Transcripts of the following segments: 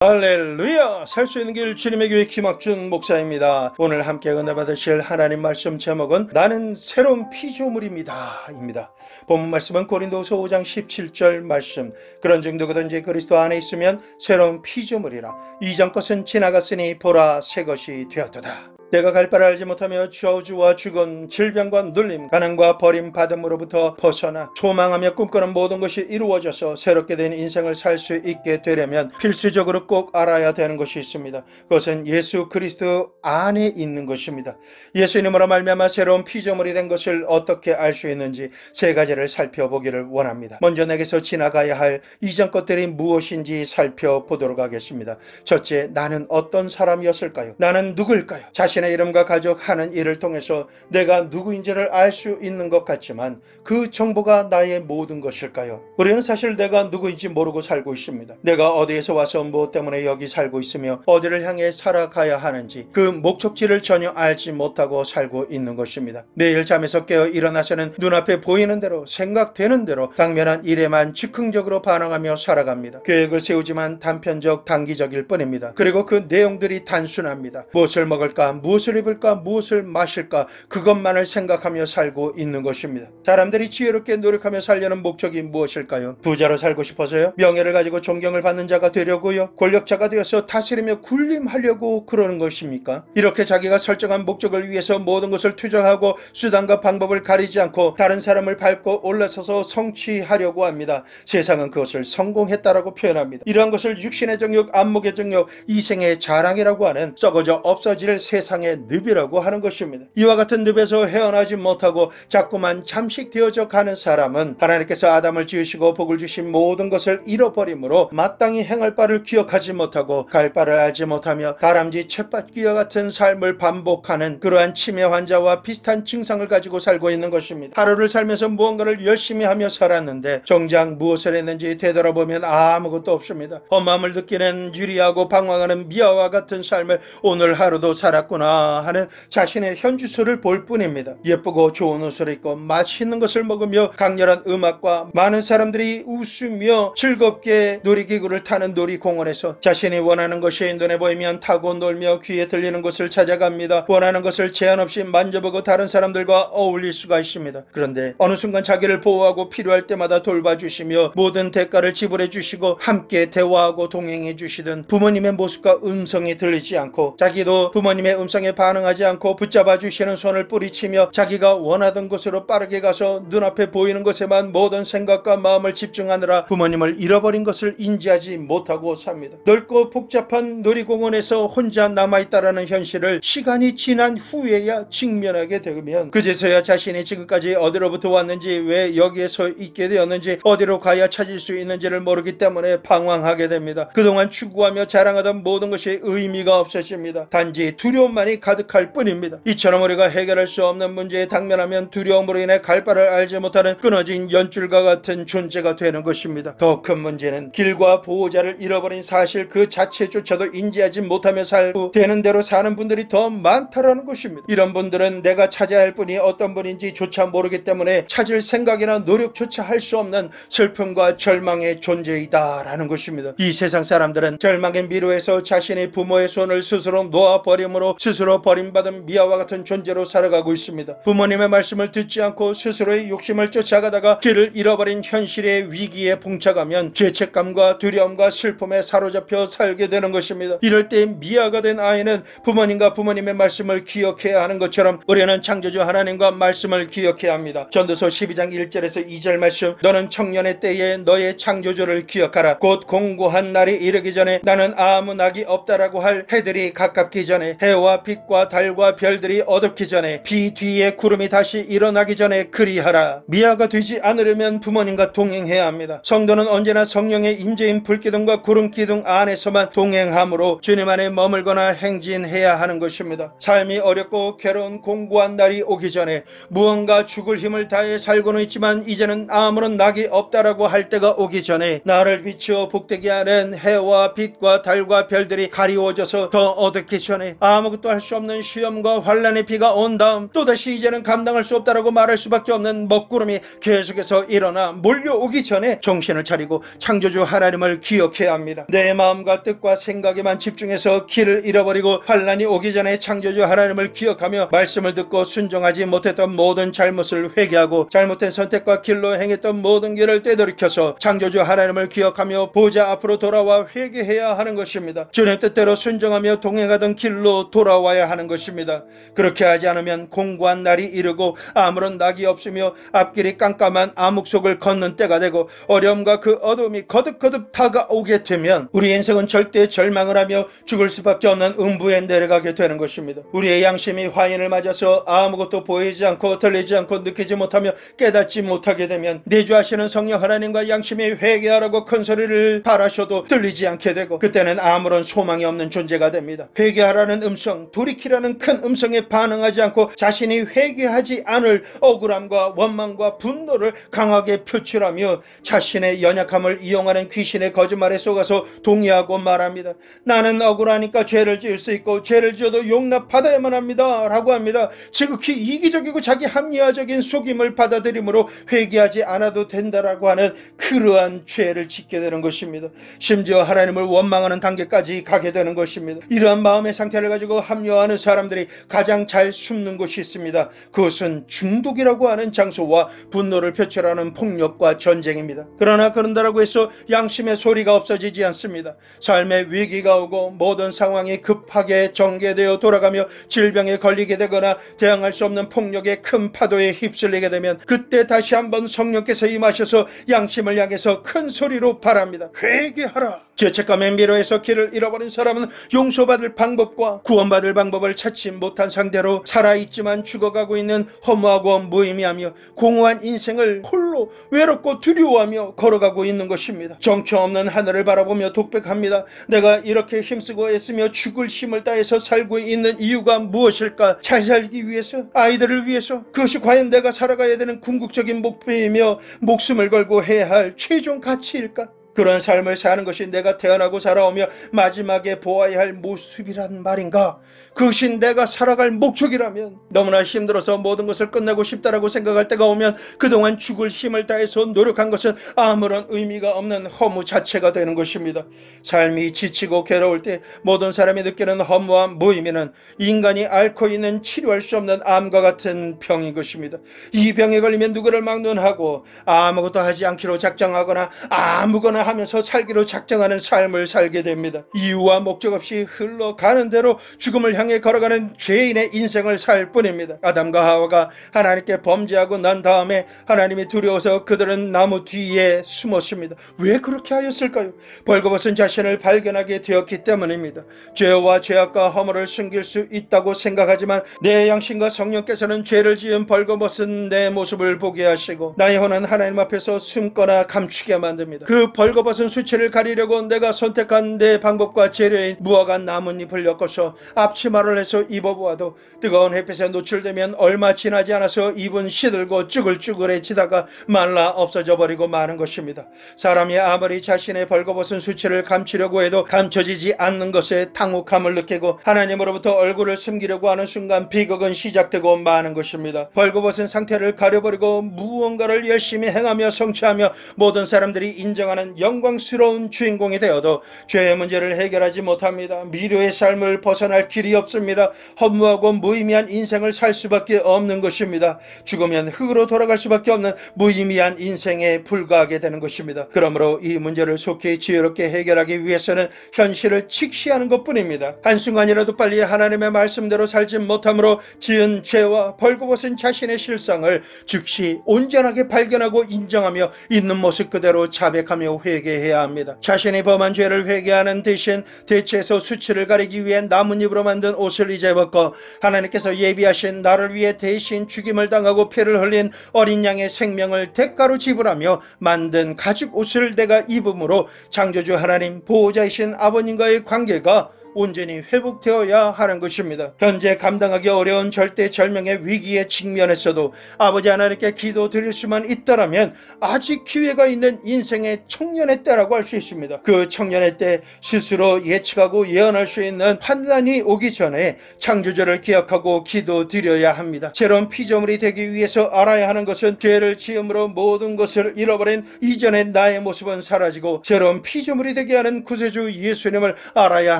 할렐루야! 살 수 있는 길 주님의 교회 김학준 목사입니다. 오늘 함께 은혜 받으실 하나님 말씀 제목은 나는 새로운 피조물입니다 입니다. 본문 말씀은 고린도후서 5장 17절 말씀. 그런즉 누구든지 그리스도 안에 있으면 새로운 피조물이라. 이전 것은 지나갔으니 보라 새 것이 되었도다. 내가 갈 바를 알지 못하며 저주와 죽음, 질병과 눌림, 가난과 버림받음으로부터 벗어나 소망하며 꿈꾸는 모든 것이 이루어져서 새롭게 된 인생을 살 수 있게 되려면 필수적으로 꼭 알아야 되는 것이 있습니다. 그것은 예수 그리스도 안에 있는 것입니다. 예수 이름으로 말미암아 새로운 피조물이 된 것을 어떻게 알 수 있는지 세 가지를 살펴보기를 원합니다. 먼저 내게서 지나가야 할 이전 것들이 무엇인지 살펴보도록 하겠습니다. 첫째, 나는 어떤 사람이었을까요? 나는 누구일까요? 자신의 이름과 가족 하는 일을 통해서 내가 누구인지를 알 수 있는 것 같지만 그 정보가 나의 모든 것일까요? 우리는 사실 내가 누구인지 모르고 살고 있습니다. 내가 어디에서 와서 무엇 때문에 여기 살고 있으며 어디를 향해 살아가야 하는지 그 목적지를 전혀 알지 못하고 살고 있는 것입니다. 매일 잠에서 깨어 일어나서는 눈앞에 보이는 대로 생각되는 대로 당면한 일에만 즉흥적으로 반응하며 살아갑니다. 계획을 세우지만 단편적 단기적일 뿐입니다. 그리고 그 내용들이 단순합니다. 무엇을 먹을까, 무엇을 입을까, 무엇을 마실까, 그것만을 생각하며 살고 있는 것입니다. 사람들이 지혜롭게 노력하며 살려는 목적이 무엇일까요? 부자로 살고 싶어서요? 명예를 가지고 존경을 받는 자가 되려고요? 권력자가 되어서 다스리며 군림하려고 그러는 것입니까? 이렇게 자기가 설정한 목적을 위해서 모든 것을 투자하고 수단과 방법을 가리지 않고 다른 사람을 밟고 올라서서 성취하려고 합니다. 세상은 그것을 성공했다라고 표현합니다. 이러한 것을 육신의 정욕, 안목의 정욕, 이생의 자랑이라고 하는 썩어져 없어질 세상의 늪이라고 하는 것입니다. 이와 같은 늪에서 헤어나지 못하고 자꾸만 잠식되어져 가는 사람은 하나님께서 아담을 지으시고 복을 주신 모든 것을 잃어버림으로 마땅히 행할 바를 기억하지 못하고 갈 바를 알지 못하며 다람쥐 쳇바퀴와 같은 삶을 반복하는 그러한 치매 환자와 비슷한 증상을 가지고 살고 있는 것입니다. 하루를 살면서 무언가를 열심히 하며 살았는데 정작 무엇을 했는지 되돌아보면 아무것도 없습니다. 험함을 느끼는 유리하고 방황하는 미아와 같은 삶을 오늘 하루도 살았구나 하는 자신의 현주소를 볼 뿐입니다. 예쁘고 좋은 옷을 입고 맛있는 것을 먹으며 강렬한 음악과 많은 사람들이 웃으며 즐겁게 놀이기구를 타는 놀이공원에서 자신이 원하는 것이 눈에 보이면 타고 놀며 귀에 들리는 곳을 찾아갑니다. 원하는 것을 제한 없이 만져보고 다른 사람들과 어울릴 수가 있습니다. 그런데 어느 순간 자기를 보호하고 필요할 때마다 돌봐주시며 모든 대가를 지불해 주시고 함께 대화하고 동행해 주시던 부모님의 모습과 음성이 들리지 않고 자기도 부모님의 음성에 반응하지 않고 붙잡아 주시는 손을 뿌리치며 자기가 원하던 곳으로 빠르게 가서 눈앞에 보이는 것에만 모든 생각과 마음을 집중하느라 부모님을 잃어버린 것을 인지하지 못하고 삽니다. 넓고 복잡한 놀이공원에서 혼자 남아있다라는 현실을 시간이 지난 후에야 직면하게 되면 그제서야 자신이 지금까지 어디로부터 왔는지, 왜 여기에 서 있게 되었는지, 어디로 가야 찾을 수 있는지를 모르기 때문에 방황하게 됩니다. 그동안 추구하며 자랑하던 모든 것이 의미가 없어집니다. 단지 두려움만이 가득할 뿐입니다. 이처럼 우리가 해결할 수 없는 문제에 당면하면 두려움으로 인해 갈 바를 알지 못하는 끊어진 연줄과 같은 존재가 되는 것입니다. 더 큰 문제는 길과 보호자를 잃어버린 사실 그 자체조차도 인지하지 못하며 살고 되는 대로 사는 분들이 더 많다라는 것입니다. 이런 분들은 내가 찾아야 할 분이 어떤 분인지 조차 모르기 때문에 찾을 생각이나 노력조차 할 수 없는 슬픔과 절망의 존재이다라는 것입니다. 이 세상 사람들은 절망의 미로에서 자신의 부모의 손을 스스로 놓아버림으로 스스로 버림받은 미아와 같은 존재로 살아가고 있습니다. 부모님의 말씀을 듣지 않고 스스로의 욕심을 쫓아가다가 길을 잃어버린 현실의 위기에 봉착하면 죄책감과 두려움과 슬픔에 사로잡혀 살게 되는 것입니다. 이럴 때 미아가 된 아이는 부모님과 부모님의 말씀을 기억해야 하는 것처럼 우리는 창조주 하나님과 말씀을 기억해야 합니다. 전도서 12장 1절에서 2절 말씀, 너는 청년의 때에 너의 창조주를 기억하라. 곧 공고한 날이 이르기 전에 나는 아무 낙이 없다라고 할 해들이 가깝기 전에, 해와 빛과 달과 별들이 어둡기 전에, 비 뒤에 구름이 다시 일어나기 전에 그리하라. 미아가 되지 않으려면 부모님과 동행해야 합니다. 성도는 언제나 성령의 임재인 불기둥과 구름기둥 안에서만 동행함으로 주님 안에 머물거나 행진해야 하는 것입니다. 삶이 어렵고 괴로운 공고한 날이 오기 전에 무언가 죽을 힘을 다해 살고는 있지만 이제는 아무런 낙이 없다라고 할 때가 오기 전에 나를 비추어 복되게 하는 해와 빛과 달과 별들이 가리워져서 더 어둡기 전에 아무것도 감당할 수 없는 시험과 환란의 비가 온 다음 또다시 이제는 감당할 수 없다라고 말할 수밖에 없는 먹구름이 계속해서 일어나 몰려오기 전에 정신을 차리고 창조주 하나님을 기억해야 합니다. 내 마음과 뜻과 생각에만 집중해서 길을 잃어버리고 환란이 오기 전에 창조주 하나님을 기억하며 말씀을 듣고 순종하지 못했던 모든 잘못을 회개하고 잘못된 선택과 길로 행했던 모든 길을 되돌이켜서 창조주 하나님을 기억하며 보좌 앞으로 돌아와 회개해야 하는 것입니다. 주님 뜻대로 순종하며 동행하던 길로 돌아와야 하는 것입니다. 그렇게 하지 않으면 공고한 날이 이르고 아무런 낙이 없으며 앞길이 깜깜한 암흑 속을 걷는 때가 되고 어려움과 그 어둠이 거듭거듭 다가오게 되면 우리 인생은 절대 절망을 하며 죽을 수밖에 없는 음부에 내려가게 되는 것입니다. 우리의 양심이 화인을 맞아서 아무것도 보이지 않고 들리지 않고 느끼지 못하며 깨닫지 못하게 되면 내주하시는 성령 하나님과 양심이 회개하라고 큰 소리를 바라셔도 들리지 않게 되고 그때는 아무런 소망이 없는 존재가 됩니다. 회개하라는 음성, 돌이키라는 큰 음성에 반응하지 않고 자신이 회개하지 않을 억울함과 원망과 분노를 강하게 표출하며 자신의 연약함을 이용하는 귀신의 거짓말에 속아서 동의하고 말합니다. 나는 억울하니까 죄를 지을 수 있고 죄를 지어도 용납받아야만 합니다 라고 합니다. 지극히 이기적이고 자기 합리화적인 속임을 받아들이므로 회개하지 않아도 된다라고 하는 그러한 죄를 짓게 되는 것입니다. 심지어 하나님을 원망하는 단계까지 가게 되는 것입니다. 이러한 마음의 상태를 가지고 합리화하는 사람들이 가장 잘 숨는 곳이 있습니다. 그것은 중독이라고 하는 장소와 분노를 표출하는 폭력과 전쟁입니다. 그러나 그런다라고 해서 양심의 소리가 없어지지 않습니다. 삶의 위기가 오고 모든 상황이 급하게 전개되어 돌아가며 질병에 걸리게 되거나 대항할 수 없는 폭력의 큰 파도에 휩쓸리게 되면 그때 다시 한번 성령께서 임하셔서 양심을 향해서 큰 소리로 바랍니다. 회개하라. 죄책감에 미로해서 길을 잃어버린 사람은 용서받을 방법과 구원받을 방법을 찾지 못한 상대로 살아있지만 죽어가고 있는 허무하고 무의미하며 공허한 인생을 홀로 외롭고 두려워하며 걸어가고 있는 것입니다. 정처 없는 하늘을 바라보며 독백합니다. 내가 이렇게 힘쓰고 애쓰며 죽을 힘을 다해서 살고 있는 이유가 무엇일까? 잘 살기 위해서? 아이들을 위해서? 그것이 과연 내가 살아가야 되는 궁극적인 목표이며 목숨을 걸고 해야 할 최종 가치일까? 그런 삶을 사는 것이 내가 태어나고 살아오며 마지막에 보아야 할 모습이란 말인가? 그것이 내가 살아갈 목적이라면 너무나 힘들어서 모든 것을 끝내고 싶다라고 생각할 때가 오면 그동안 죽을 힘을 다해서 노력한 것은 아무런 의미가 없는 허무 자체가 되는 것입니다. 삶이 지치고 괴로울 때 모든 사람이 느끼는 허무함, 무의미는 인간이 앓고 있는 치료할 수 없는 암과 같은 병인 것입니다. 이 병에 걸리면 누구를 막론하고 아무것도 하지 않기로 작정하거나 아무거나 하면서 살기로 작정하는 삶을 살게 됩니다. 이유와 목적 없이 흘러가는 대로 죽음을 향해 걸어가는 죄인의 인생을 살 뿐입니다. 아담과 하와가 하나님께 범죄하고 난 다음에 하나님이 두려워서 그들은 나무 뒤에 숨었습니다. 왜 그렇게 하였을까요? 벌거벗은 자신을 발견하게 되었기 때문입니다. 죄와 죄악과 허물을 숨길 수 있다고 생각하지만 내 양심과 성령께서는 죄를 지은 벌거벗은 내 모습을 보게 하시고 나의 혼은 하나님 앞에서 숨거나 감추게 만듭니다. 그 벌거벗은 수치를 가리려고 내가 선택한 내 방법과 재료인 무화과 나뭇잎을 엮어서 앞치마를 해서 입어보아도 뜨거운 햇빛에 노출되면 얼마 지나지 않아서 입은 시들고 쭈글쭈글해지다가 말라 없어져 버리고 마는 것입니다. 사람이 아무리 자신의 벌거벗은 수치를 감추려고 해도 감춰지지 않는 것에 당혹함을 느끼고 하나님으로부터 얼굴을 숨기려고 하는 순간 비극은 시작되고 마는 것입니다. 벌거벗은 상태를 가려버리고 무언가를 열심히 행하며 성취하며 모든 사람들이 인정하는 영광스러운 주인공이 되어도 죄의 문제를 해결하지 못합니다. 미래의 삶을 벗어날 길이 없습니다. 허무하고 무의미한 인생을 살 수밖에 없는 것입니다. 죽으면 흙으로 돌아갈 수밖에 없는 무의미한 인생에 불과하게 되는 것입니다. 그러므로 이 문제를 속히 지혜롭게 해결하기 위해서는 현실을 직시하는 것뿐입니다. 한순간이라도 빨리 하나님의 말씀대로 살지 못함으로 지은 죄와 벌거벗은 자신의 실상을 즉시 온전하게 발견하고 인정하며 있는 모습 그대로 자백하며 회개해야 합니다. 자신이 범한 죄를 회개하는 대신 대체해서 수치를 가리기 위해 나뭇잎으로 만든 옷을 이제 벗고 하나님께서 예비하신 나를 위해 대신 죽임을 당하고 피를 흘린 어린 양의 생명을 대가로 지불하며 만든 가죽 옷을 내가 입음으로 창조주 하나님 보호자이신 아버님과의 관계가 온전히 회복되어야 하는 것입니다. 현재 감당하기 어려운 절대절명의 위기에 직면했어도 아버지 하나님께 기도드릴 수만 있다라면 아직 기회가 있는 인생의 청년의 때라고 할 수 있습니다. 그 청년의 때 스스로 예측하고 예언할 수 있는 환난이 오기 전에 창조주를 기억하고 기도드려야 합니다. 새로운 피조물이 되기 위해서 알아야 하는 것은 죄를 지음으로 모든 것을 잃어버린 이전의 나의 모습은 사라지고 새로운 피조물이 되게 하는 구세주 예수님을 알아야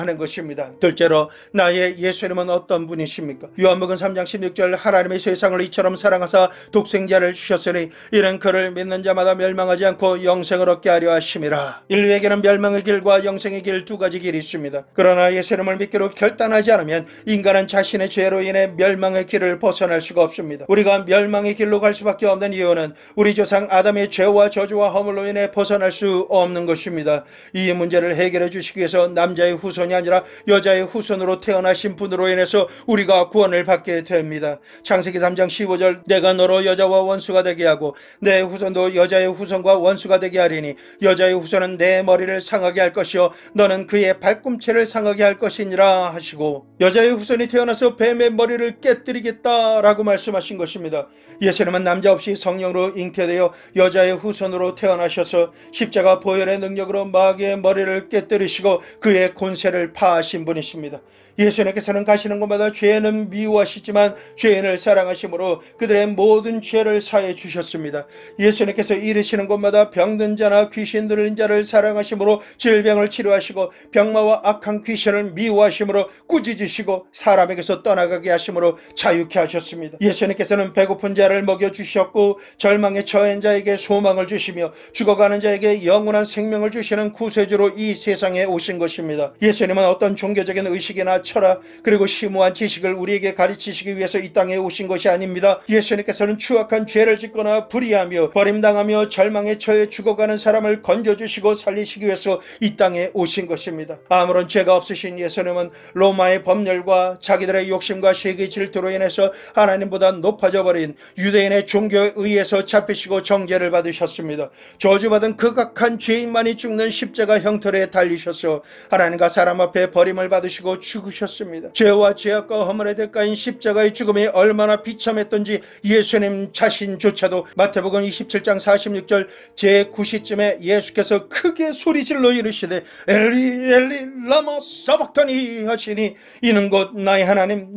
하는 것입니다. 둘째로, 나의 예수님은 어떤 분이십니까? 요한복음 3장 16절, 하나님의 세상을 이처럼 사랑하사 독생자를 주셨으니 이는 그를 믿는 자마다 멸망하지 않고 영생을 얻게 하려 하심이라. 인류에게는 멸망의 길과 영생의 길 두 가지 길이 있습니다. 그러나 예수님을 믿기로 결단하지 않으면 인간은 자신의 죄로 인해 멸망의 길을 벗어날 수가 없습니다. 우리가 멸망의 길로 갈 수밖에 없는 이유는 우리 조상 아담의 죄와 저주와 허물로 인해 벗어날 수 없는 것입니다. 이 문제를 해결해 주시기 위해서 남자의 후손이 아니라 여자의 후손으로 태어나신 분으로 인해서 우리가 구원을 받게 됩니다. 창세기 3장 15절, 내가 너로 여자와 원수가 되게 하고 내 후손도 여자의 후손과 원수가 되게 하리니 여자의 후손은 내 머리를 상하게 할 것이요 너는 그의 발꿈치를 상하게 할 것이니라 하시고, 여자의 후손이 태어나서 뱀의 머리를 깨뜨리겠다라고 말씀하신 것입니다. 예수님은 남자 없이 성령으로 잉태되어 여자의 후손으로 태어나셔서 십자가 보혈의 능력으로 마귀의 머리를 깨뜨리시고 그의 권세를 파하신 분이십니다. 예수님께서는 가시는 곳마다 죄인은 미워하시지만 죄인을 사랑하심으로 그들의 모든 죄를 사해 주셨습니다. 예수님께서 이르시는 곳마다 병든 자나 귀신 들린 자를 사랑하심으로 질병을 치료하시고 병마와 악한 귀신을 미워하심으로 꾸짖으시고 사람에게서 떠나가게 하심으로 자유케 하셨습니다. 예수님께서는 배고픈 자를 먹여주셨고 절망에 처한 자에게 소망을 주시며 죽어가는 자에게 영원한 생명을 주시는 구세주로 이 세상에 오신 것입니다. 예수님은 어떤 종교적인 의식이나 철학 그리고 심오한 지식을 우리에게 가르치시기 위해서 이 땅에 오신 것이 아닙니다. 예수님께서는 추악한 죄를 짓거나 불의하며 버림당하며 절망에 처해 죽어가는 사람을 건져주시고 살리시기 위해서 이 땅에 오신 것입니다. 아무런 죄가 없으신 예수님은 로마의 법률과 자기들의 욕심과 세계 질투로 인해서 하나님보다 높아져 버린 유대인의 종교에 의해서 잡히시고 정죄를 받으셨습니다. 저주받은 극악한 죄인만이 죽는 십자가 형틀에 달리셔서 하나님과 사람 앞에 버림을 받으시고 죽으셨습니다. 죄와 죄악과 허물의 대가인 십자가의 죽음이 얼마나 비참했던지 예수님 자신조차도 마태복음 27장 46절 제9시쯤에 예수께서 크게 소리질러 이르시되 엘리 엘리 라마 사박다니 하시니 이는 곧 나의 하나님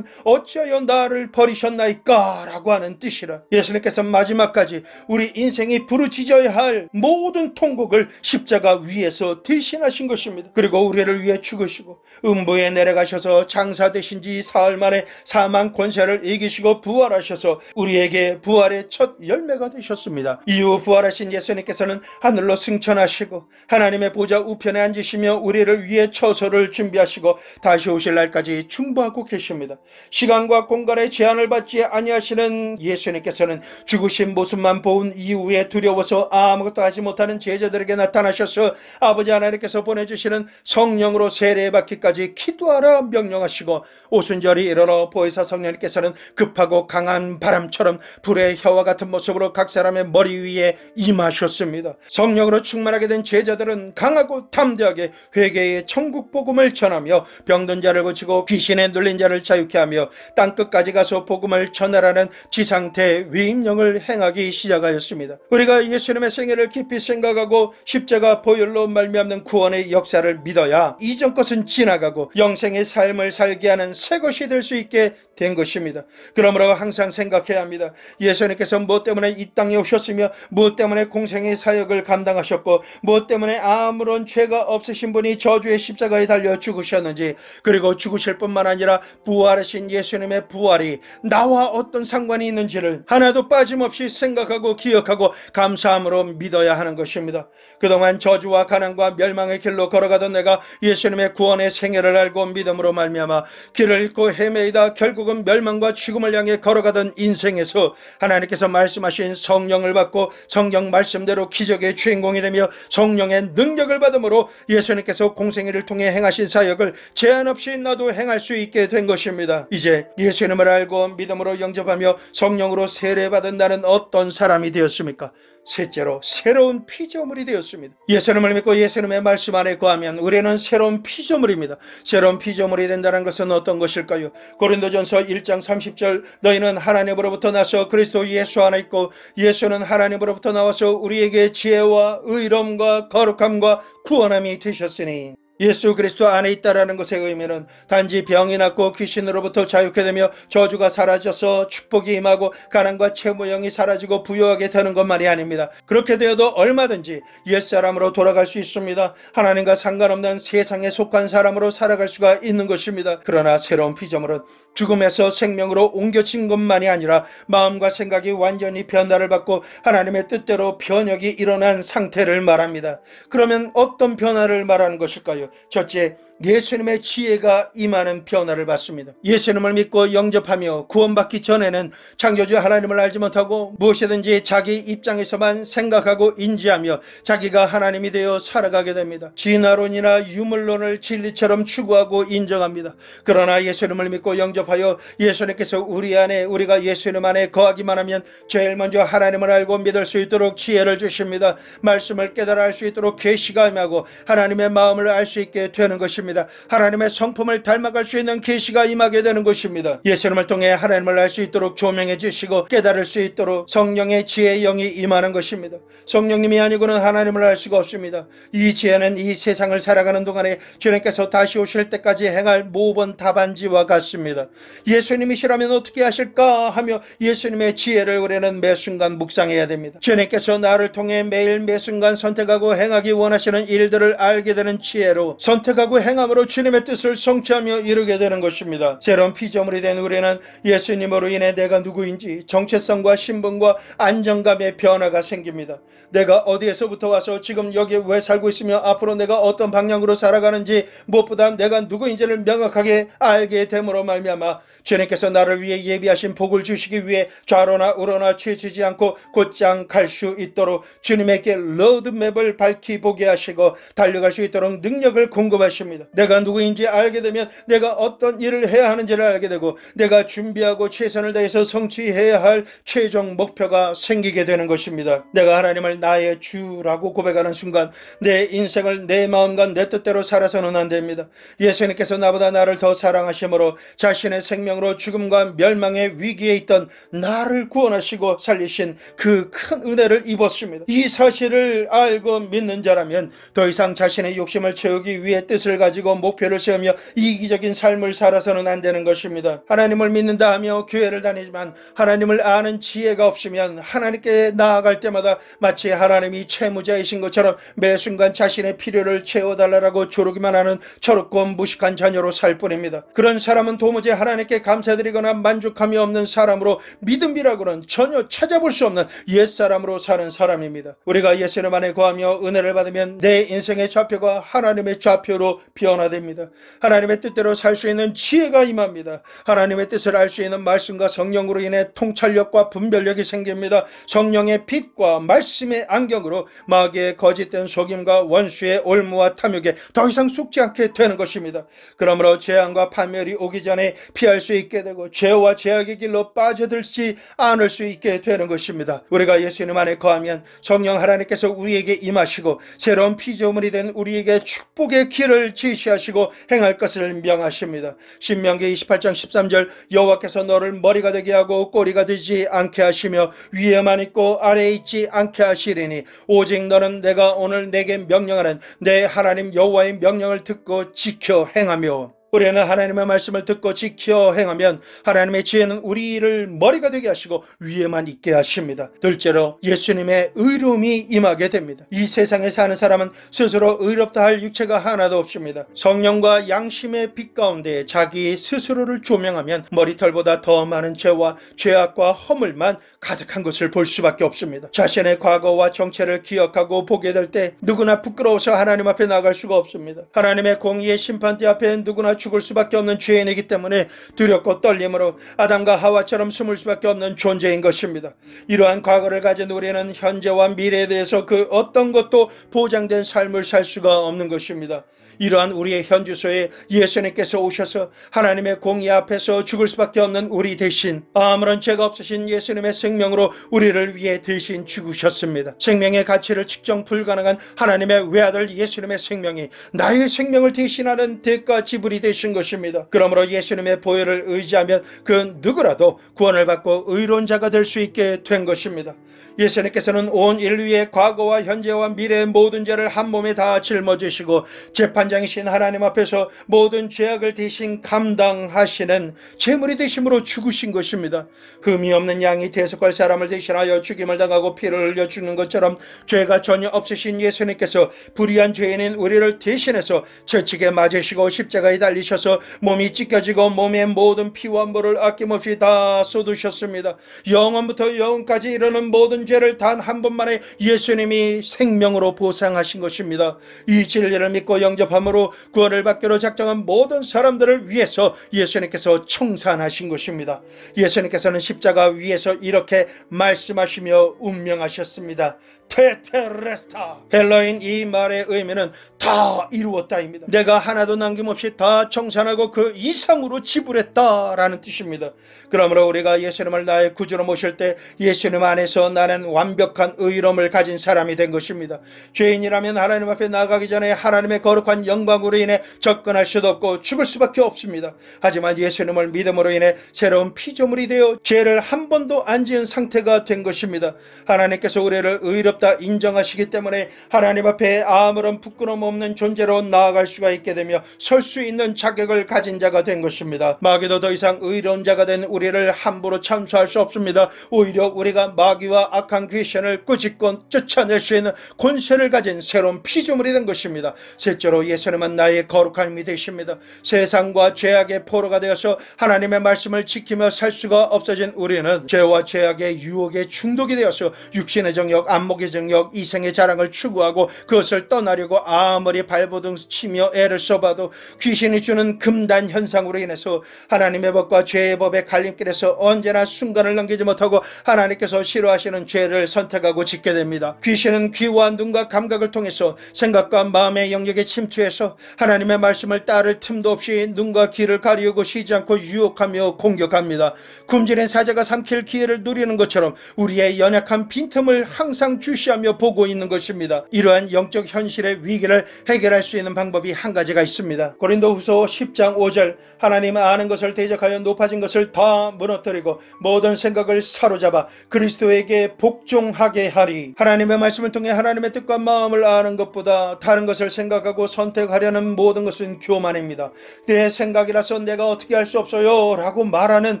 어찌하여 나를 버리셨나이까 라고 하는 뜻이라. 예수님께서 마지막까지 우리 인생이 부르짖어야 할 모든 통곡을 십자가 위에서 대신하신 것입니다. 그리고 우리를 위해 죽으시고 음부에 내려가셔서 장사되신 지 사흘 만에 사망 권세를 이기시고 부활하셔서 우리에게 부활의 첫 열매가 되셨습니다. 이후 부활하신 예수님께서는 하늘로 승천하시고 하나님의 보좌 우편에 앉으시며 우리를 위해 처소를 준비하시고 다시 오실 날까지 충보하고 계십니다. 시간과 공간의 제한을 받지 아니하시는 예수님께서는 죽으신 모습만 본 이후에 두려워서 아무것도 하지 못하는 제자들에게 나타나셔서 아버지 하나님께서 보내주시는 성령으로 세례받기까지 기도하라 명령하시고 오순절이 이르러 보혜사 성령님께서는 급하고 강한 바람처럼 불의 혀와 같은 모습으로 각 사람의 머리 위에 임하셨습니다. 성령으로 충만하게 된 제자들은 강하고 담대하게 회개의 천국 복음을 전하며 병든 자를 고치고 귀신에 눌린 자를 자유케 하며 땅끝까지 가서 복음을 전하라는 지상대 위임령을 행하기 시작하였습니다. 우리가 예수님의 생애를 깊이 생각하고 십자가 보혈로 말미암는 구원의 역사를 믿어야 이전 것은 지나가고 영생의 삶을 살게 하는 새 것이 될 수 있게 된 것입니다. 그러므로 항상 생각해야 합니다. 예수님께서 무엇 때문에 이 땅에 오셨으며 무엇 때문에 공생의 사역을 감당하셨고 무엇 때문에 아무런 죄가 없으신 분이 저주의 십자가에 달려 죽으셨는지, 그리고 죽으실 뿐만 아니라 부활하신 예수님의 부활이 나와 어떤 상관이 있는지를 하나도 빠짐없이 생각하고 기억하고 감사함으로 믿어야 하는 것입니다. 그동안 저주와 가난과 멸망의 길로 걸어가던 내가 예수님의 구원의 생애를 알고 믿음으로 말미암아 길을 잃고 헤매이다 결국은 멸망과 죽음을 향해 걸어가던 인생에서 하나님께서 말씀하신 성령을 받고 성령 말씀대로 기적의 주인공이 되며 성령의 능력을 받음으로 예수님께서 공생애를 통해 행하신 사역을 제한 없이 나도 행할 수 있게 된 것입니다. 이제 예수님을 알고 믿음으로 영접하며 성령으로 세례받은 나는 어떤 사람이 되었습니까? 셋째로 새로운 피조물이 되었습니다. 예수님을 믿고 예수님의 말씀 안에 거하면 우리는 새로운 피조물입니다. 새로운 피조물이 된다는 것은 어떤 것일까요? 고린도전서 1장 30절 너희는 하나님으로부터 나서 그리스도 예수 안에 있고 예수는 하나님으로부터 나와서 우리에게 지혜와 의로움과 거룩함과 구원함이 되셨으니 예수 그리스도 안에 있다라는 것의 의미는 단지 병이 낫고 귀신으로부터 자유케 되며 저주가 사라져서 축복이 임하고 가난과 채무형이 사라지고 부유하게 되는 것만이 아닙니다. 그렇게 되어도 얼마든지 옛사람으로 돌아갈 수 있습니다. 하나님과 상관없는 세상에 속한 사람으로 살아갈 수가 있는 것입니다. 그러나 새로운 피조물은 죽음에서 생명으로 옮겨진 것만이 아니라 마음과 생각이 완전히 변화를 받고 하나님의 뜻대로 변혁이 일어난 상태를 말합니다. 그러면 어떤 변화를 말하는 것일까요? 첫째, 예수님의 지혜가 임하는 변화를 받습니다. 예수님을 믿고 영접하며 구원받기 전에는 창조주 하나님을 알지 못하고 무엇이든지 자기 입장에서만 생각하고 인지하며 자기가 하나님이 되어 살아가게 됩니다. 진화론이나 유물론을 진리처럼 추구하고 인정합니다. 그러나 예수님을 믿고 영접하여 예수님께서 우리가 예수님 안에 거하기만 하면 제일 먼저 하나님을 알고 믿을 수 있도록 지혜를 주십니다. 말씀을 깨달아 알 수 있도록 계시가 임하고 하나님의 마음을 알 수 있게 되는 것입니다. 하나님의 성품을 닮아갈 수 있는 계시가 임하게 되는 것입니다. 예수님을 통해 하나님을 알 수 있도록 조명해 주시고 깨달을 수 있도록 성령의 지혜의 영이 임하는 것입니다. 성령님이 아니고는 하나님을 알 수가 없습니다. 이 지혜는 이 세상을 살아가는 동안에 주님께서 다시 오실 때까지 행할 모범 답안지와 같습니다. 예수님이시라면 어떻게 하실까 하며 예수님의 지혜를 우리는 매 순간 묵상해야 됩니다. 주님께서 나를 통해 매일 매 순간 선택하고 행하기 원하시는 일들을 알게 되는 지혜로 선택하고 행함으로 주님의 뜻을 성취하며 이루게 되는 것입니다. 새로운 피조물이 된 우리는 예수님으로 인해 내가 누구인지 정체성과 신분과 안정감의 변화가 생깁니다. 내가 어디에서부터 와서 지금 여기 왜 살고 있으며 앞으로 내가 어떤 방향으로 살아가는지 무엇보다 내가 누구인지를 명확하게 알게 됨으로 말미암아 주님께서 나를 위해 예비하신 복을 주시기 위해 좌로나 우로나 치우치지 않고 곧장 갈 수 있도록 주님에게 로드맵을 밝히 보게 하시고 달려갈 수 있도록 능력을 공급하십니다. 내가 누구인지 알게 되면 내가 어떤 일을 해야 하는지를 알게 되고 내가 준비하고 최선을 다해서 성취해야 할 최종 목표가 생기게 되는 것입니다. 내가 하나님을 나의 주라고 고백하는 순간 내 인생을 내 마음과 내 뜻대로 살아서는 안 됩니다. 예수님께서 나보다 나를 더 사랑하심으로 자신의 생명으로 죽음과 멸망의 위기에 있던 나를 구원하시고 살리신 그 큰 은혜를 입었습니다. 이 사실을 알고 믿는 자라면 더 이상 자신의 욕심을 채우기 위해 뜻을 가지고 목표를 세우며 이기적인 삶을 살아서는 안 되는 것입니다. 하나님을 믿는다 하며 교회를 다니지만 하나님을 아는 지혜가 없으면 하나님께 나아갈 때마다 마치 하나님이 채무자이신 것처럼 매 순간 자신의 필요를 채워달라고 조르기만 하는 철없고 무식한 자녀로 살 뿐입니다. 그런 사람은 도무지 하나님께 감사드리거나 만족함이 없는 사람으로 믿음이라고는 전혀 찾아볼 수 없는 옛사람으로 사는 사람입니다. 우리가 예수님 안에 거하며 은혜를 받으면 내 인생의 좌표가 하나님의 좌표로 변화됩니다. 하나님의 뜻대로 살 수 있는 지혜가 임합니다. 하나님의 뜻을 알 수 있는 말씀과 성령으로 인해 통찰력과 분별력이 생깁니다. 성령의 빛과 말씀의 안경으로 마귀의 거짓된 속임과 원수의 올무와 탐욕에 더 이상 속지 않게 되는 것입니다. 그러므로 재앙과 판멸이 오기 전에 피할 수 있게 되고 죄와 죄악의 길로 빠져들지 않을 수 있게 되는 것입니다. 우리가 예수님 안에 거하면 성령 하나님께서 우리에게 임하시고 새로운 피조물이 된 우리에게 축복의 길을 지시하시고 행할 것을 명하십니다. 신명기 28장 13절 여호와께서 너를 머리가 되게 하고 꼬리가 되지 않게 하시며 위에만 있고 아래에 있지 않게 하시리니 오직 너는 내가 오늘 내게 명령하는 내 하나님 여호와의 명령을 듣고 지켜 행하며 우리는 하나님의 말씀을 듣고 지켜 행하면 하나님의 지혜는 우리를 머리가 되게 하시고 위에만 있게 하십니다. 둘째로 예수님의 의로움이 임하게 됩니다. 이 세상에 사는 사람은 스스로 의롭다 할 육체가 하나도 없습니다. 성령과 양심의 빛 가운데 자기 스스로를 조명하면 머리털보다 더 많은 죄와 죄악과 허물만 가득한 것을 볼 수밖에 없습니다. 자신의 과거와 정체를 기억하고 보게 될 때 누구나 부끄러워서 하나님 앞에 나갈 수가 없습니다. 하나님의 공의의 심판대 앞에 누구나 죽을 수밖에 없는 죄인이기 때문에 두렵고 떨림으로 아담과 하와처럼 숨을 수밖에 없는 존재인 것입니다. 이러한 과거를 가진 우리는 현재와 미래에 대해서 그 어떤 것도 보장된 삶을 살 수가 없는 것입니다. 이러한 우리의 현주소에 예수님께서 오셔서 하나님의 공의 앞에서 죽을 수밖에 없는 우리 대신 아무런 죄가 없으신 예수님의 생명으로 우리를 위해 대신 죽으셨습니다. 생명의 가치를 측정 불가능한 하나님의 외아들 예수님의 생명이 나의 생명을 대신하는 대가 지불이 되신 것입니다. 그러므로 예수님의 보혈을 의지하면 그 누구라도 구원을 받고 의로운 자가 될 수 있게 된 것입니다. 예수님께서는 온 인류의 과거와 현재와 미래의 모든 죄를 한 몸에 다 짊어지시고 재판장이신 하나님 앞에서 모든 죄악을 대신 감당하시는 제물이 되심으로 죽으신 것입니다. 흠이 없는 양이 대속할 사람을 대신하여 죽임을 당하고 피를 흘려 죽는 것처럼 죄가 전혀 없으신 예수님께서 불의한 죄인인 우리를 대신해서 채찍에 맞으시고 십자가에 달리셔서 몸이 찢겨지고 몸의 모든 피와 물을 아낌없이 다 쏟으셨습니다. 영원부터 영원까지 이르는 모든 죄를 단 한 번만에 예수님이 생명으로 보상하신 것입니다. 이 진리를 믿고 영접함으로 구원을 받기로 작정한 모든 사람들을 위해서 예수님께서 청산하신 것입니다. 예수님께서는 십자가 위에서 이렇게 말씀하시며 운명하셨습니다. 테테레스타. 헬라인 이 말의 의미는 다 이루었다입니다. 내가 하나도 남김없이 다 청산하고 그 이상으로 지불했다라는 뜻입니다. 그러므로 우리가 예수님을 나의 구주로 모실 때 예수님 안에서 나는 완벽한 의로움을 가진 사람이 된 것입니다. 죄인이라면 하나님 앞에 나가기 전에 하나님의 거룩한 영광으로 인해 접근할 수도 없고 죽을 수밖에 없습니다. 하지만 예수님을 믿음으로 인해 새로운 피조물이 되어 죄를 한 번도 안 지은 상태가 된 것입니다. 하나님께서 우리를 의롭다 인정하시기 때문에 하나님 앞에 아무런 부끄러움 없는 존재로 나아갈 수가 있게 되며 설 수 있는 자격을 가진 자가 된 것입니다. 마귀도 더 이상 의로운 자가 된 우리를 함부로 참수할 수 없습니다. 오히려 우리가 마귀와 악한 귀신을 꾸짖고 쫓아낼 수 있는 권세를 가진 새로운 피조물이 된 것입니다. 셋째로 예수님은 나의 거룩함이 되십니다. 세상과 죄악의 포로가 되어서 하나님의 말씀을 지키며 살 수가 없어진 우리는 죄와 죄악의 유혹에 중독이 되어서 육신의 정욕, 안목의 정욕, 이생의 자랑을 추구하고 그것을 떠나려고 아무리 발버둥 치며 애를 써봐도 귀신이 주는 금단 현상으로 인해서 하나님의 법과 죄의 법의 갈림길에서 언제나 순간을 넘기지 못하고 하나님께서 싫어하시는 죄를 선택하고 짓게 됩니다. 귀신은 귀와 눈과 감각을 통해서 생각과 마음의 영역에 침투해서 하나님의 말씀을 따를 틈도 없이 눈과 귀를 가리우고 쉬지 않고 유혹하며 공격합니다. 굶주린 사자가 삼킬 기회를 누리는 것처럼 우리의 연약한 빈틈을 항상 주시하며 보고 있는 것입니다. 이러한 영적 현실의 위기를 해결할 수 있는 방법이 한 가지가 있습니다. 고린도후서 10장 5절 하나님 아는 것을 대적하여 높아진 것을 다 무너뜨리고 모든 생각을 사로잡아 그리스도에게 복종하게 하리. 하나님의 말씀을 통해 하나님의 뜻과 마음을 아는 것보다 다른 것을 생각하고 선택하려는 모든 것은 교만입니다. 내 생각이라서 내가 어떻게 할 수 없어요 라고 말하는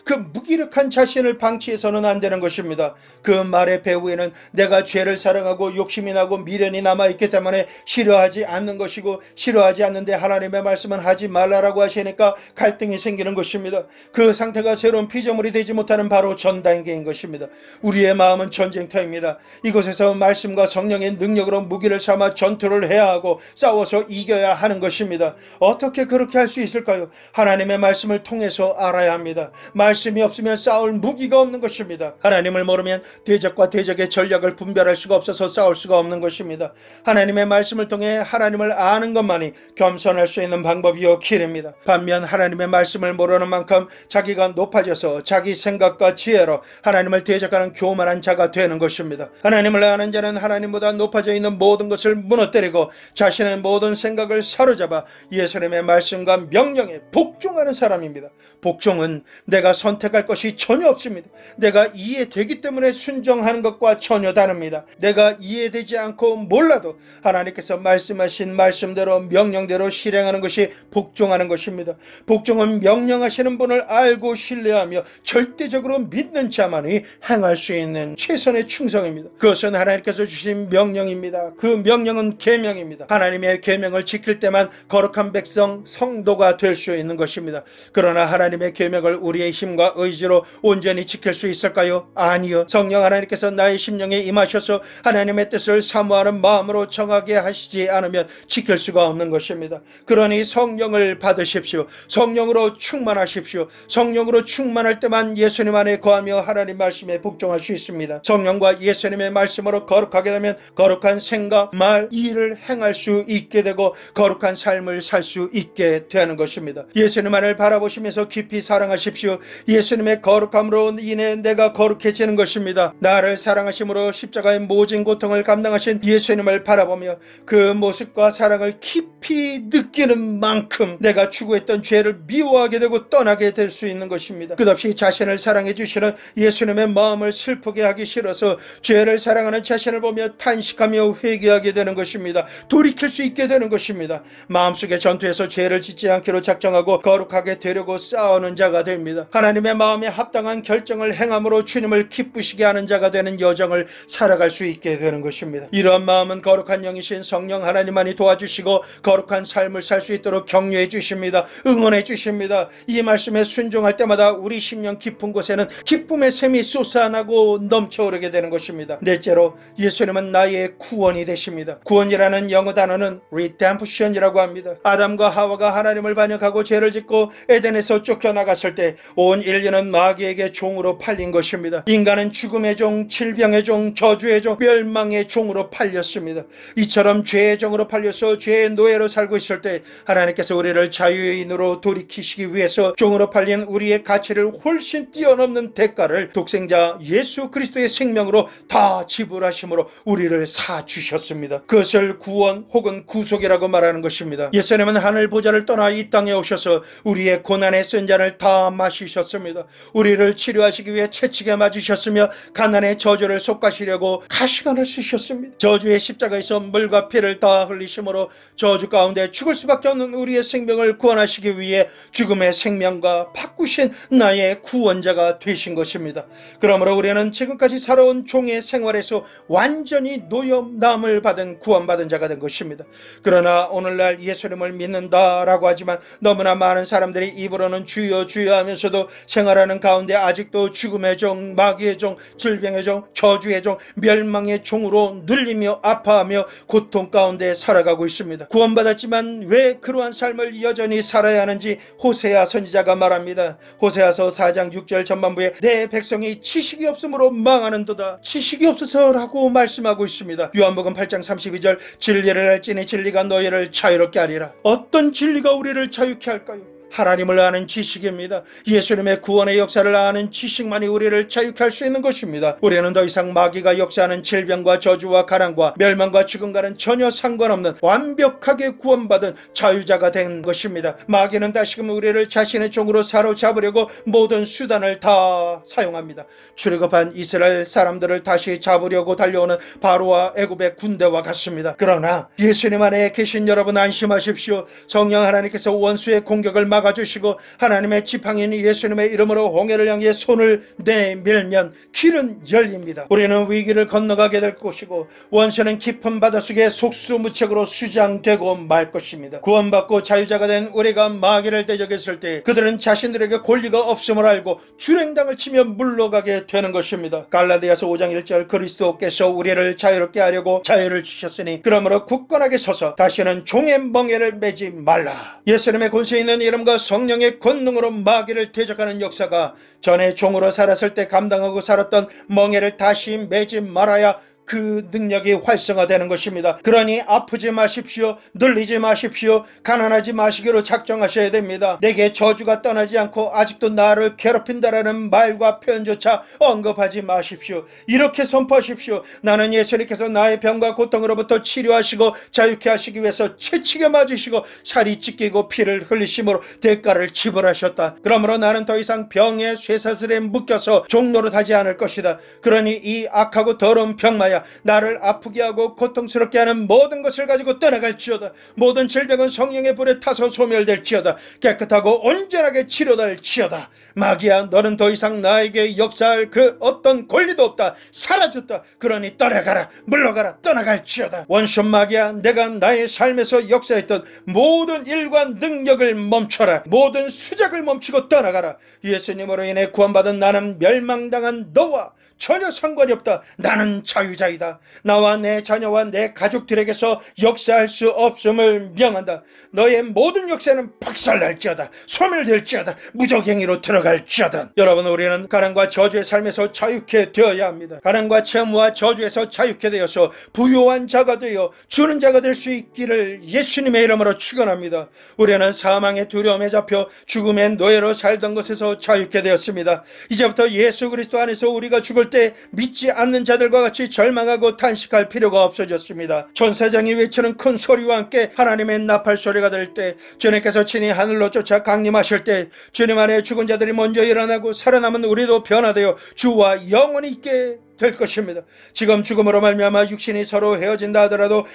그 무기력한 자신을 방치해서는 안 되는 것입니다. 그 말의 배후에는 내가 죄를 사랑하고 욕심이 나고 미련이 남아있기 때문에 싫어하지 않는 것이고 싫어하지 않는데 하나님의 말씀은 하지 말라라고 하시니까 갈등이 생기는 것입니다. 그 상태가 새로운 피조물이 되지 못하는 바로 전 단계인 것입니다. 우리의 마음은 전쟁터입니다. 이곳에서 말씀과 성령의 능력으로 무기를 삼아 전투를 해야 하고 싸워서 이겨야 하는 것입니다. 어떻게 그렇게 할 수 있을까요? 하나님의 말씀을 통해서 알아야 합니다. 말씀이 없으면 싸울 무기가 없는 것입니다. 하나님을 모르면 대적과 대적의 전략을 분별할 수가 없어서 싸울 수가 없는 것입니다. 하나님의 말씀을 통해 하나님을 아는 것만이 겸손할 수 있는 방법이요 길입니다. 반면 하나님의 말씀을 모르는 만큼 자기가 높아져서 자기 생각과 지혜로 하나님을 대적하는 교만한 자가 되는 것입니다. 하나님을 아는 자는 하나님보다 높아져 있는 모든 것을 무너뜨리고 자신의 모든 생각을 사로잡아 예수님의 말씀과 명령에 복종하는 사람입니다. 복종은 내가 선택할 것이 전혀 없습니다. 내가 이해되기 때문에 순종하는 것과 전혀 다릅니다. 내가 이해되지 않고 몰라도 하나님께서 말씀하신 말씀대로 명령대로 실행하는 것이 복종하는 것입니다. 복종은 명령하시는 분을 알고 신뢰하며 절대적으로 믿는 자만이 행할 수 있는 최선의 충성입니다. 그것은 하나님께서 주신 명령입니다. 그 명령은 계명입니다. 하나님의 계명을 지킬 때만 거룩한 백성 성도가 될 수 있는 것입니다. 그러나 하나님의 계명을 우리의 힘과 의지로 온전히 지킬 수 있을까요? 아니요. 성령 하나님께서 나의 심령에 임하셔서 하셔서 하나님의 뜻을 사모하는 마음으로 정하게 하시지 않으면 지킬 수가 없는 것입니다. 그러니 성령을 받으십시오. 성령으로 충만하십시오. 성령으로 충만할 때만 예수님 안에 거하며 하나님 말씀에 복종할 수 있습니다. 성령과 예수님의 말씀으로 거룩하게 되면 거룩한 생각, 말, 일을 행할 수 있게 되고 거룩한 삶을 살 수 있게 되는 것입니다. 예수님만을 바라보시면서 깊이 사랑하십시오. 예수님의 거룩함으로 인해 내가 거룩해지는 것입니다. 나를 사랑하심으로 십자가의 모진 고통을 감당하신 예수님을 바라보며 그 모습과 사랑을 깊이 느끼는 만큼 내가 추구했던 죄를 미워하게 되고 떠나게 될 수 있는 것입니다. 끝없이 자신을 사랑해 주시는 예수님의 마음을 슬프게 하기 싫어서 죄를 사랑하는 자신을 보며 탄식하며 회개하게 되는 것입니다. 돌이킬 수 있게 되는 것입니다. 마음속의 전투에서 죄를 짓지 않기로 작정하고 거룩하게 되려고 싸우는 자가 됩니다. 하나님의 마음에 합당한 결정을 행함으로 주님을 기쁘시게 하는 자가 되는 여정을 살아갈 수 있게 되는 것입니다. 이러한 마음은 거룩한 영이신 성령 하나님만이 도와주시고 거룩한 삶을 살 수 있도록 격려해 주십니다. 응원해 주십니다. 이 말씀에 순종할 때마다 우리 심령 깊은 곳에는 기쁨의 샘이 솟아나고 넘쳐오르게 되는 것입니다. 넷째로 예수님은 나의 구원이 되십니다. 구원이라는 영어 단어는 redemption이라고 합니다. 아담과 하와가 하나님을 반역하고 죄를 짓고 에덴에서 쫓겨나갔을 때 온 인류는 마귀에게 종으로 팔린 것입니다. 인간은 죽음의 종, 질병의 종, 저주의 종, 멸망의 종으로 팔렸습니다. 이처럼 죄의 종으로 팔려서 죄의 노예로 살고 있을 때 하나님께서 우리를 자유인으로 돌이키시기 위해서 종으로 팔린 우리의 가치를 훨씬 뛰어넘는 대가를 독생자 예수 그리스도의 생명으로 다 지불하심으로 우리를 사주셨습니다. 그것을 구원 혹은 구속이라고 말하는 것입니다. 예수님은 하늘 보좌를 떠나 이 땅에 오셔서 우리의 고난의 쓴잔을 다 마시셨습니다. 우리를 치료하시기 위해 채찍에 맞으셨으며 가난의 저주를 솎아시려고 가시관을 쓰셨습니다. 저주의 십자가에서 물과 피를 다 흘리심으로 저주 가운데 죽을 수밖에 없는 우리의 생명을 구원하시기 위해 죽음의 생명과 바꾸신 나의 구원자가 되신 것입니다. 그러므로 우리는 지금까지 살아온 종의 생활에서 완전히 노염남을 받은 구원받은 자가 된 것입니다. 그러나 오늘날 예수님을 믿는다라고 하지만 너무나 많은 사람들이 입으로는 주여 주여 하면서도 생활하는 가운데 아직도 죽음의 종, 마귀의 종, 질병의 종, 저주의 종, 멸망의 종으로 눌리며 아파하며 고통 가운데 살아가고 있습니다. 구원받았지만 왜 그러한 삶을 여전히 살아야 하는지 호세아 선지자가 말합니다. 호세아서 4장 6절 전반부에 내 백성이 지식이 없으므로 망하는도다. 지식이 없어서라고 말씀하고 있습니다. 요한복음 8장 32절 진리를 알지니 진리가 너희를 자유롭게 하리라. 어떤 진리가 우리를 자유케 할까요? 하나님을 아는 지식입니다. 예수님의 구원의 역사를 아는 지식만이 우리를 자유케 할 수 있는 것입니다. 우리는 더 이상 마귀가 역사하는 질병과 저주와 가난과 멸망과 죽음과는 전혀 상관없는 완벽하게 구원받은 자유자가 된 것입니다. 마귀는 다시금 우리를 자신의 종으로 사로잡으려고 모든 수단을 다 사용합니다. 출애굽한 이스라엘 사람들을 다시 잡으려고 달려오는 바로와 애굽의 군대와 같습니다. 그러나 예수님 안에 계신 여러분 안심하십시오. 성령 하나님께서 원수의 공격을 막아주시고 하나님의 지팡이인 예수님의 이름으로 홍해를 향해 손을 내밀면 길은 열립니다. 우리는 위기를 건너가게 될 것이고 원수는 깊은 바닷속에 속수무책으로 수장되고 말 것입니다. 구원받고 자유자가 된 우리가 마귀를 대적했을 때 그들은 자신들에게 권리가 없음을 알고 주랭당을 치며 물러가게 되는 것입니다. 갈라디아서 5장 1절 그리스도께서 우리를 자유롭게 하려고 자유를 주셨으니 그러므로 굳건하게 서서 다시는 종의 멍에를 매지 말라. 예수님의 권세 있는 이름과 성령의 권능으로 마귀를 대적하는 역사가 전에 종으로 살았을 때 감당하고 살았던 멍에를 다시 매지 말아야 그 능력이 활성화되는 것입니다. 그러니 아프지 마십시오. 눌리지 마십시오. 가난하지 마시기로 작정하셔야 됩니다. 내게 저주가 떠나지 않고 아직도 나를 괴롭힌다라는 말과 표현조차 언급하지 마십시오. 이렇게 선포하십시오. 나는 예수님께서 나의 병과 고통으로부터 치료하시고 자유케 하시기 위해서 채찍에 맞으시고 살이 찢기고 피를 흘리심으로 대가를 지불하셨다. 그러므로 나는 더 이상 병의 쇠사슬에 묶여서 종노릇하지 않을 것이다. 그러니 이 악하고 더러운 병마야 나를 아프게 하고 고통스럽게 하는 모든 것을 가지고 떠나갈지어다. 모든 질병은 성령의 불에 타서 소멸될지어다. 깨끗하고 온전하게 치료될지어다. 마귀야, 너는 더 이상 나에게 역사할 그 어떤 권리도 없다. 사라졌다. 그러니 떠나가라. 물러가라. 떠나갈지어다. 원수 마귀야, 내가 나의 삶에서 역사했던 모든 일과 능력을 멈춰라. 모든 수작을 멈추고 떠나가라. 예수님으로 인해 구원받은 나는 멸망당한 너와 전혀 상관이 없다. 나는 자유자 자이다. 나와 내 자녀와 내 가족들에게서 역사할 수 없음을 명한다. 너의 모든 역사는 박살날지어다. 소멸될지어다. 무적행위로 들어갈지어다. 여러분, 우리는 가난과 저주의 삶에서 자유케 되어야 합니다. 가난과 채무와 저주에서 자유케 되어서 부요한 자가 되어 주는 자가 될 수 있기를 예수님의 이름으로 축원합니다. 우리는 사망의 두려움에 잡혀 죽음의 노예로 살던 것에서 자유케 되었습니다. 이제부터 예수 그리스도 안에서 우리가 죽을 때 믿지 않는 자들과 같이 절망하고 탄식할 필요가 없어졌습니다. 천사장이 외치는 큰 소리와 함께 하나님의 나팔 소리가 될 때, 주님께서 친히 하늘로 쫓아 강림하실 때, 주님 안에 죽은 자들이 먼저 일어나고 살아남은 우리도 변화되어 주와 영원히 있게 될 것입니다. 지금 죽음으로 말미암아 육신이 서로 헤어진다 하더라도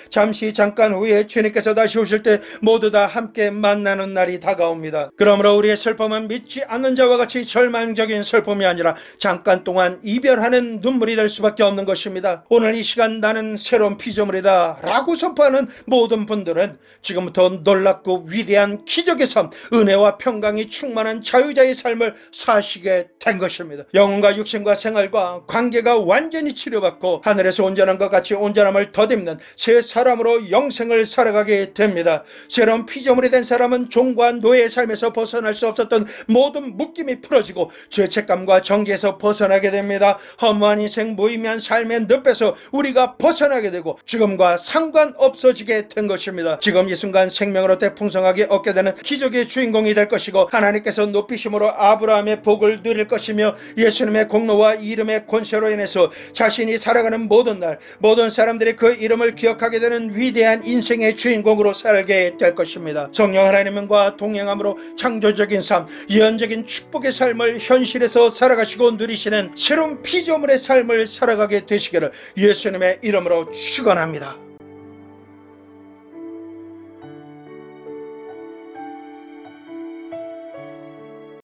잠깐 후에 주님께서 다시 오실 때 모두 다 함께 만나는 날이 다가옵니다. 그러므로 우리의 슬픔은 믿지 않는 자와 같이 절망적인 슬픔이 아니라 잠깐 동안 이별하는 눈물이 될 수밖에 없는 것입니다. 오늘 이 시간 나는 새로운 피조물이다 라고 선포하는 모든 분들은 지금부터 놀랍고 위대한 기적의 삶, 은혜와 평강이 충만한 자유자의 삶을 사시게 된 것입니다. 영혼과 육신과 생활과 관계가 완전히 치료받고 하늘에서 온전한 것 같이 온전함을 덧입는 새 사람으로 영생을 살아가게 됩니다. 새로운 피조물이 된 사람은 종과 노예의 삶에서 벗어날 수 없었던 모든 묶임이 풀어지고 죄책감과 정죄에서 벗어나게 됩니다. 허무한 인생, 무의미한 삶의 늪에서 우리가 벗어나게 되고 죽음과 상관없어지게 된 것입니다. 지금 이 순간 생명으로 대풍성하게 얻게 되는 기적의 주인공이 될 것이고, 하나님께서 높이심으로 아브라함의 복을 누릴 것이며, 예수님의 공로와 이름의 권세로 인해서 자신이 살아가는 모든 날 모든 사람들이 그 이름을 기억하게 되는 위대한 인생의 주인공으로 살게 될 것입니다. 성령 하나님과 동행함으로 창조적인 삶, 예언적인 축복의 삶을 현실에서 살아가시고 누리시는 새로운 피조물의 삶을 살아가게 되시기를 예수님의 이름으로 축원합니다.